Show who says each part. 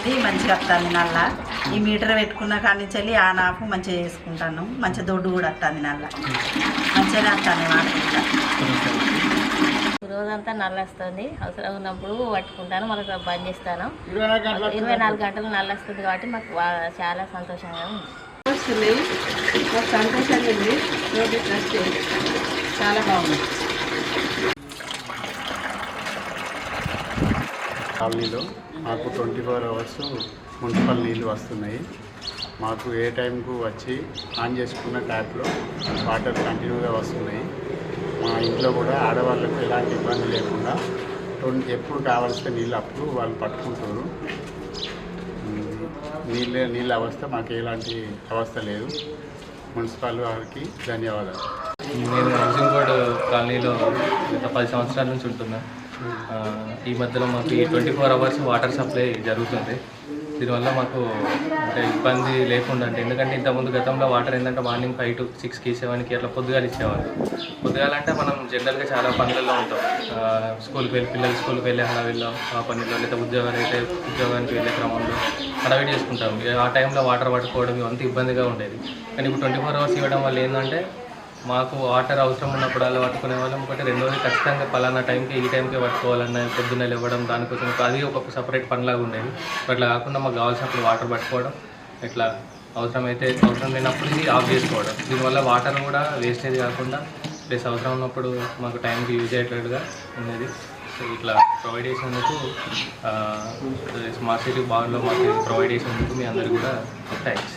Speaker 1: ఉంది, మంచిగా వస్తుంది నల్ల. ఈ మీటర్ పెట్టుకున్న కాడి నుంచి వెళ్ళి ఆన్ ఆఫ్ మంచిగా చేసుకుంటాను. మంచిగా దొడ్డు కూడా వస్తుంది నల్ల, మంచిగానే వస్తుంది వాటర్.
Speaker 2: రోజంతా నల్ల వస్తుంది, అవసరం ఉన్నప్పుడు పట్టుకుంటాను, మళ్ళీ బంద్ చేస్తాను. 24 గంటలు నల్ల వస్తుంది కాబట్టి మాకు చాలా సంతోషంగా ఉంది.
Speaker 1: సంతోషంగా ఉంది, చాలా బాగుంది.
Speaker 3: కాలనీలో మాకు 24 అవర్స్ మున్సిపల్ నీళ్ళు వస్తున్నాయి. మాకు ఏ టైంకు వచ్చి ఆన్ చేసుకున్న ట్యాప్లో వాటర్ కంటిన్యూగా వస్తున్నాయి. మా ఇంట్లో కూడా ఆడవాళ్ళకు ఎలాంటి ఇబ్బంది లేకుండా ఎప్పుడు కావాల్సిన నీళ్ళు అప్పుడు వాళ్ళు పట్టుకుంటారు. నీళ్ళ అవస్థ మాకు ఎలాంటి అవస్థ లేదు. మున్సిపల్ వారికి ధన్యవాదాలు.
Speaker 4: నేను హౌసింగ్ కాలనీలో గత 10 సంవత్సరాల నుంచి ఉంటున్నాను. ఈ మధ్యలో మాకు 24 అవర్స్ వాటర్ సప్లై జరుగుతుంది. దీనివల్ల మాకు అంటే ఇబ్బంది లేకుండా అంటే ఎందుకంటే ఇంతకుముందు గతంలో వాటర్ ఏంటంటే మార్నింగ్ 5 to 6కి 7కి అట్లా పొద్దుగాలు ఇచ్చేవాళ్ళు. పొద్దుగాలంటే మనం జనరల్గా చాలా పనులలో ఉంటాం. పిల్లలు స్కూల్కి వెళ్ళే హడావిల్లో ఆ పనిలో, లేదా ఉద్యోగానికి వెళ్ళే క్రమంలో హడావిడి చేసుకుంటాం. ఆ టైంలో వాటర్ పట్టుకోవడం ఇవంతా ఇబ్బందిగా ఉండేది. కానీ ఇప్పుడు 24 అవర్స్ ఇవ్వడం వల్ల ఏంటంటే మాకు వాటర్ అవసరం ఉన్నప్పుడల్లా పట్టుకునే వాళ్ళం. ఒకటి రెండోది ఖచ్చితంగా పలానా టైంకి ఈ టైంకే పట్టుకోవాలన్న పొద్దున్న ఇవ్వడం, దానికోసం అది ఒక సపరేట్ పనిలాగా ఉండేది. అట్లా కాకుండా మాకు కావాల్సినప్పుడు వాటర్ పట్టుకోవడం, ఇట్లా అవసరం లేనప్పుడు ఆఫ్ చేసుకోవడం. దీనివల్ల వాటర్ కూడా వేస్టేజ్ కాకుండా ప్లస్ అవసరం ఉన్నప్పుడు మాకు టైంకి యూజ్ అయ్యేటట్టుగా ఉండేది. సో ఇట్లా ప్రొవైడ్ చేసినందుకు స్మార్ట్ సిటీ బాగులో మాకు ప్రొవైడ్ చేసినందుకు మీ అందరికీ కూడా థ్యాంక్స్.